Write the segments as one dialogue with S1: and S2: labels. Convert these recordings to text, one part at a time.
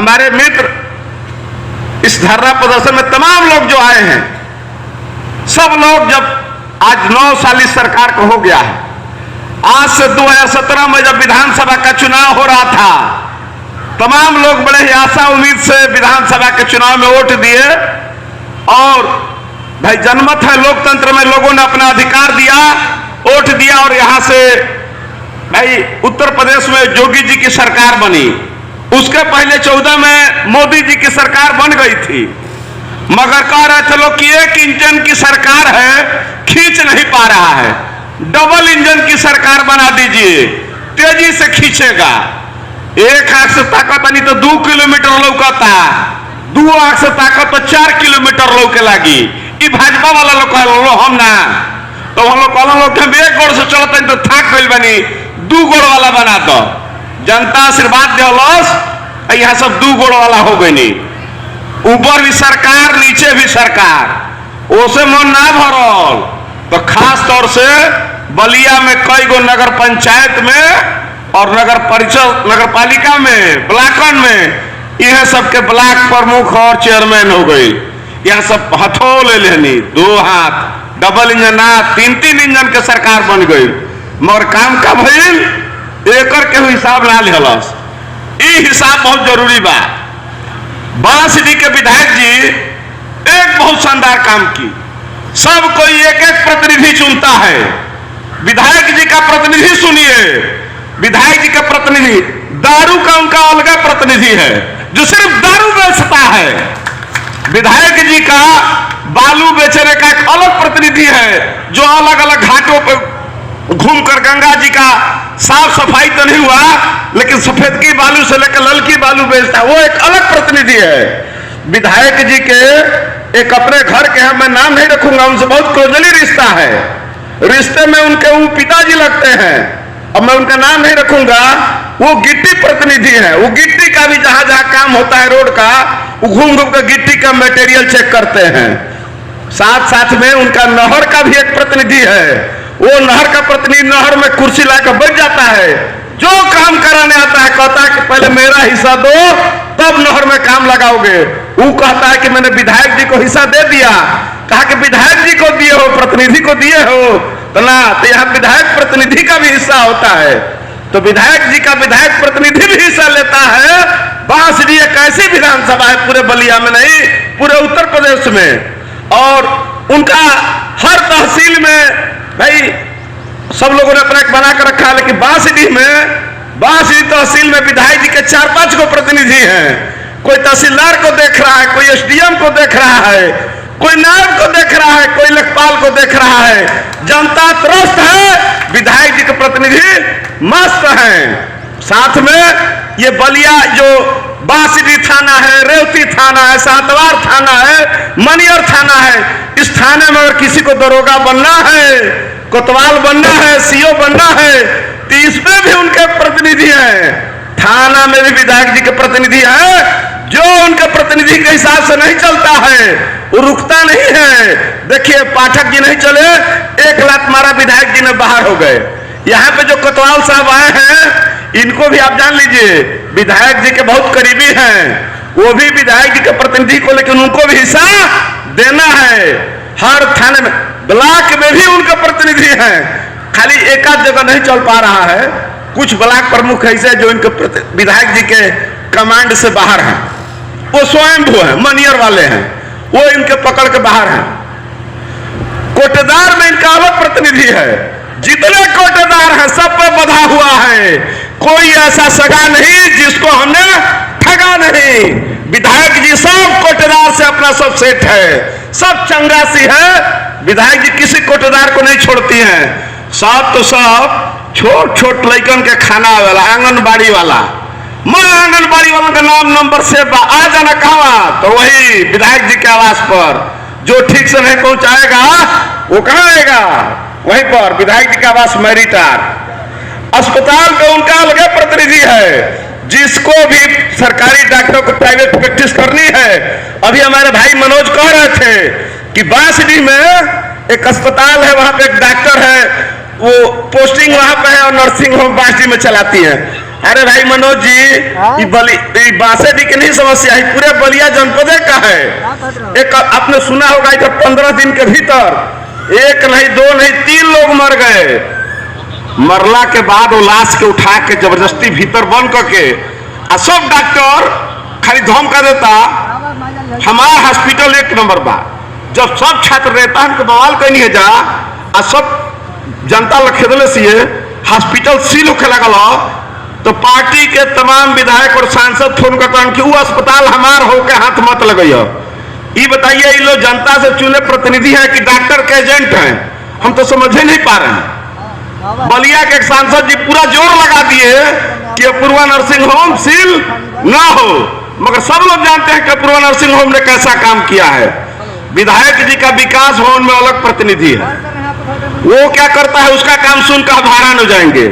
S1: हमारे मित्र इस धरना प्रदर्शन में तमाम लोग जो आए हैं, सब लोग जब आज 9 साल इस सरकार को हो गया है, आज से 2017 में जब विधानसभा का चुनाव हो रहा था, तमाम लोग बड़े ही आशा उम्मीद से विधानसभा के चुनाव में वोट दिए। और भाई जनमत है लोकतंत्र में, लोगों ने अपना अधिकार दिया, वोट दिया और यहां से भाई उत्तर प्रदेश में योगी जी की सरकार बनी। उसके पहले 14 में मोदी जी की सरकार बन गई थी, मगर कह रहे थे लोग कि एक इंजन की सरकार है, खींच नहीं पा रहा है, डबल इंजन की सरकार बना दीजिए, तेजी से खींचेगा। एक आंख से ताकत नहीं तो 2 किलोमीटर लौकता, 2 आंख से ताकत तो 4 किलोमीटर लौके लगी। ये भाजपा वाला लोग कह हम ना, तो हम लोग कहना लोग एक गोड़ से चलते तो थक गई बनी, 2 गोड़ वाला बना दो। जनता आशीर्वाद दिलस, यहाँ सब 2 गोड़ वाला हो गई नहीं, ऊपर भी सरकार नीचे भी सरकार, ओसे मन ना भरल। तो खास तौर से बलिया में कई गो नगर पंचायत में और नगर परिषद नगर पालिका में ब्लॉकन में यह सबके ब्लॉक प्रमुख और चेयरमैन हो गई। यह सब हथो ले लेनी, 2 हाथ, डबल इंजन ना 3-3 इंजन के सरकार बन गई, मगर काम का भइल एकर के हिसाब ना लेलस। ई हिसाब बहुत जरूरी बा। बांसडीह के विधायक जी एक बहुत शानदार काम की, सब कोई एक एक प्रतिनिधि चुनता है। विधायक जी का प्रतिनिधि सुनिए, विधायक जी का प्रतिनिधि दारू का उनका अलग प्रतिनिधि है जो सिर्फ दारू बेचता है। विधायक जी का बालू बेचने का एक अलग प्रतिनिधि है जो अलग अलग घाटों पर घूमकर गंगा जी का साफ सफाई तो नहीं हुआ लेकिन सफेदकी बालू से लेकर ललकी बालू बेचता है, वो एक अलग प्रतिनिधि है। विधायक जी के एक अपने घर के हैं, मैं नाम नहीं रखूंगा, उनसे बहुत क्लोजली रिश्ता है, रिश्ते में उनके वो पिताजी लगते हैं, अब मैं उनका नाम नहीं रखूंगा। वो गिट्टी प्रतिनिधि है, वो गिट्टी का भी जहां जहां काम होता है रोड का, वो घूम घूम कर गिट्टी का मटेरियल चेक करते हैं। साथ साथ में उनका नहर का भी एक प्रतिनिधि है, वो नहर का प्रतिनिधि नहर में कुर्सी लाकर बैठ जाता है, जो काम कराने आता है कहता है कि पहले मेरा हिस्सा दो तब नहर में काम लगाओगे। वो कहता है कि मैंने विधायक जी को हिस्सा दे दिया, कहा कि विधायक जी को दिए हो, प्रतिनिधि को दिए हो तो ना, तो यहाँ विधायक प्रतिनिधि का भी हिस्सा होता है। तो विधायक जी का विधायक प्रतिनिधि भी हिस्सा लेता है। बांसडीह एक ऐसी विधानसभा है पूरे बलिया में नहीं, पूरे उत्तर प्रदेश में, और उनका हर तहसील में भाई सब लोगों ने अपना एक बना कर रखा है, लेकिन बांसडीह तहसील में विधायक जी के 4-5 को प्रतिनिधि हैं। कोई तहसीलदार को देख रहा है, कोई एसडीएम को देख रहा है, कोई नायब को देख रहा है, कोई लेखपाल को देख रहा है। जनता त्रस्त है, विधायक जी के प्रतिनिधि मस्त हैं। साथ में ये बलिया जो बांसडीह थाना है, रेवती थाना है, सातवार थाना है, मनियर थाना है, इस थाने में अगर किसी को दरोगा बनना है, कोतवाल बनना है, सीओ बनना है, तो इसमें भी उनके प्रतिनिधि हैं। थाना में भी विधायक जी के प्रतिनिधि हैं। जो उनके प्रतिनिधि के हिसाब से नहीं चलता है वो रुकता नहीं है। देखिए पाठक जी नहीं चले, 1 लात मारा, विधायक जी ने बाहर हो गए। यहाँ पे जो कोतवाल साहब आए हैं इनको भी आप जान लीजिए, विधायक जी के बहुत करीबी हैं, वो भी विधायक जी के प्रतिनिधि को, लेकिन उनको भी हिस्सा देना है। हर थाने में, ब्लॉक में भी उनके प्रतिनिधि हैं, खाली एक आध जगह नहीं चल पा रहा है। कुछ ब्लॉक प्रमुख ऐसे जो इनके विधायक जी के कमांड से बाहर हैं, वो स्वयंभू हैं, मनियर वाले हैं, वो इनके पकड़ के बाहर हैं। कोटेदार में इनका अलग प्रतिनिधि है, जितने कोटेदार हैं सब पे बधा हुआ है, कोई ऐसा सगा नहीं जिसको हमने ठगा नहीं। विधायक जी सब कोटेदार से अपना सब सेठ है, सब चंगासी है। विधायक जी किसी कोटेदार को नहीं छोड़ती हैं। सब तो सब छोट छोट लड़कन के खाना वाला, आंगनबाड़ी वाला, मैं आंगनबाड़ी वालों का नाम नंबर से आ जाना कहा, तो वही विधायक जी के आवास पर। जो ठीक से नहीं पहुंचाएगा वो कहाँ आएगा, वहीं पर विधायक जी के आवास मैरिटार। अस्पताल में उनका अलग प्रतिनिधि है, जिसको भी सरकारी डॉक्टर को प्राइवेट प्रैक्टिस करनी है। अभी हमारे भाई मनोज कह रहे थे कि बांसडीह में एक अस्पताल है, वहां पे एक डॉक्टर है, वो पोस्टिंग वहां पे है और नर्सिंग होम बांसडीह में चलाती है। अरे भाई मनोज जी, ये बांसेडी की नहीं समस्या है, पूरे बलिया जनपद का है। एक आपने सुना होगा कि 15 दिन के भीतर एक नहीं, दो नहीं, 3 लोग मर गए। मरला के बाद वो लाश के उठा के जबरदस्ती भीतर बंद करके सब डॉक्टर खाली धम कर देता हमारा हॉस्पिटल 1 नंबर बा। जब सब छात्र रहता है बवाल कहीं है जा आ सब जनता लखेदले से हॉस्पिटल सील होखे लगल, तो पार्टी के तमाम विधायक और सांसद फोन कर कि वो अस्पताल हमार होके हाथ मत लगइयो। ये बताइए ये लोग जनता से चुने प्रतिनिधि हैं कि डॉक्टर के एजेंट हैं? हम तो समझ ही नहीं पा रहे हैं। बलिया के एक सांसद जी पूरा जोर लगा दिए कि अपूर्वा नर्सिंग होम सील ना हो, मगर सब लोग जानते हैं कि अपूर्वा नर्सिंग होम ने कैसा काम किया है। विधायक जी का विकास भवन में अलग प्रतिनिधि है, वो क्या करता है उसका काम सुनकर हैरान हो जाएंगे।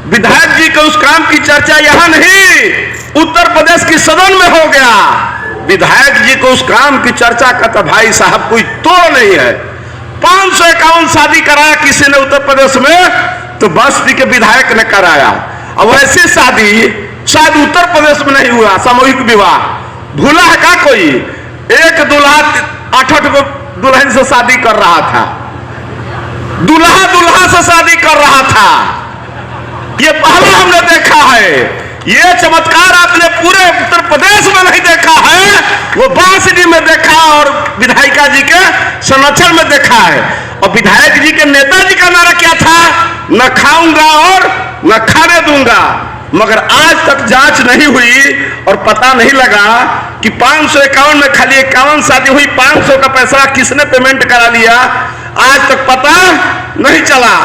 S1: विधायक जी के उस काम की चर्चा यहां नहीं, उत्तर प्रदेश की सदन में हो गया। विधायक जी को उस काम की चर्चा का तो भाई साहब कोई तोड़ नहीं है। 551 शादी कराया किसी ने उत्तर प्रदेश में, तो बस्ती के विधायक ने कराया। अब ऐसी शादी शायद उत्तर प्रदेश में नहीं हुआ, सामूहिक विवाह भूला है का कोई? एक दूल्हा 8 को दुल्हन से शादी कर रहा था, दूल्हा दूल्हा से शादी कर रहा था। ये पहला हमने देखा है। ये चमत्कार आपने पूरे उत्तर प्रदेश में नहीं देखा है, वो बांसडी में देखा और विधायिका जी के संरक्षण में देखा है। और विधायक जी के नेताजी का नारा क्या था? न खाऊंगा और न खाने दूंगा। मगर आज तक जांच नहीं हुई और पता नहीं लगा कि 551 में खाली 51 शादी हुई, 500 का पैसा किसने पेमेंट करा लिया, आज तक पता नहीं चला।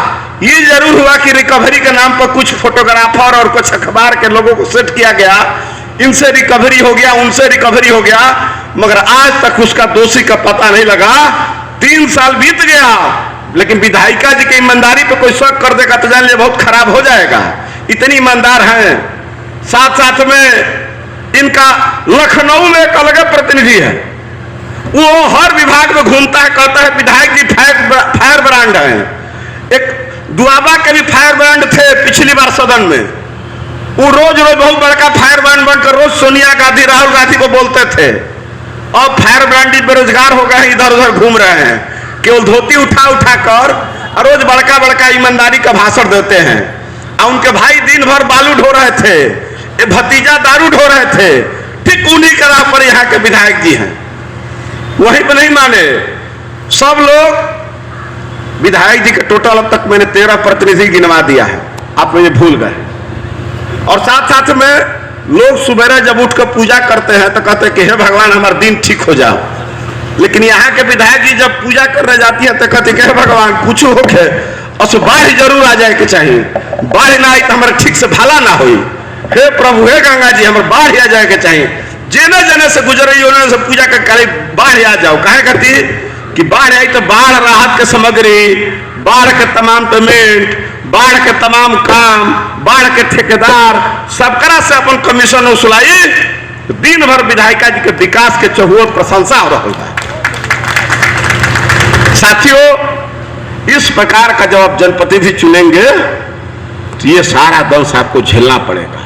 S1: ये जरूर हुआ कि रिकवरी के नाम पर कुछ फोटोग्राफर और कुछ अखबार के लोगों को सेट किया गया, इनसे रिकवरी हो गया, उनसे रिकवरी हो गया, मगर आज तक उसका दोषी का पता नहीं लगा। 3 साल बीत गया, लेकिन विधायिका जी की ईमानदारी पे कोई शक कर देगा तो जान लिया बहुत खराब हो जाएगा। इतनी ईमानदार हैं। साथ साथ में इनका लखनऊ में एक अलग प्रतिनिधि है, वो हर विभाग में घूमता है, कहता है विधायक जी फायर ब्रांड है। एक दुआबा के भी फायर ब्रांड थे पिछली बार सदन में, वो रोज रोज बहुत बड़का फायर ब्रांड बनकर रोज सोनिया गांधी राहुल गांधी को बोलते थे। अब फायर ब्रांड बेरोजगार हो गए, इधर उधर घूम रहे हैं, केवल धोती उठा उठा कर रोज बड़का बड़का ईमानदारी का भाषण देते हैं। और उनके भाई दिन भर बालू ढो रहे थे, ये भतीजा दारू ढो रहे थे। ठीक उन्हीं का राह पर यहाँ के विधायक जी हैं, वहीं पर नहीं माने सब लोग। विधायक जी के टोटल अब तक मैंने 13 प्रतिनिधि गिनवा दिया है, आप मुझे भूल गए। और साथ साथ में लोग सुबह जब उठकर पूजा करते हैं तो कहते हैं कि हे भगवान हमारा दिन ठीक हो जाओ, लेकिन यहाँ के विधायक जी जब पूजा करने जाती है तो कहते कि हे भगवान कुछ हो के और बाढ़ जरूर आ जाए के चाहिए, बाढ़ ना आई तो हमारे ठीक से भला ना हुई। हे प्रभु हे गंगा जी हमारे बाढ़ आ जाए के चाहिए, जेने जने से गुजरे उन्होंने से पूजा कर बाढ़ आ जाओ। कहे कहती कि बाढ़ आई तो बाढ़ राहत के सामग्री, बाढ़ के तमाम पेमेंट, बाढ़ के तमाम काम, बाढ़ के ठेकेदार सबकरा से अपन कमीशन वसूलाई। दिन भर विधायिका जी के विकास के चहुओर प्रशंसा हो रहा है। साथियों, इस प्रकार का जब आप जनप्रतिनिधि चुनेंगे तो ये सारा दंश आपको झेलना पड़ेगा।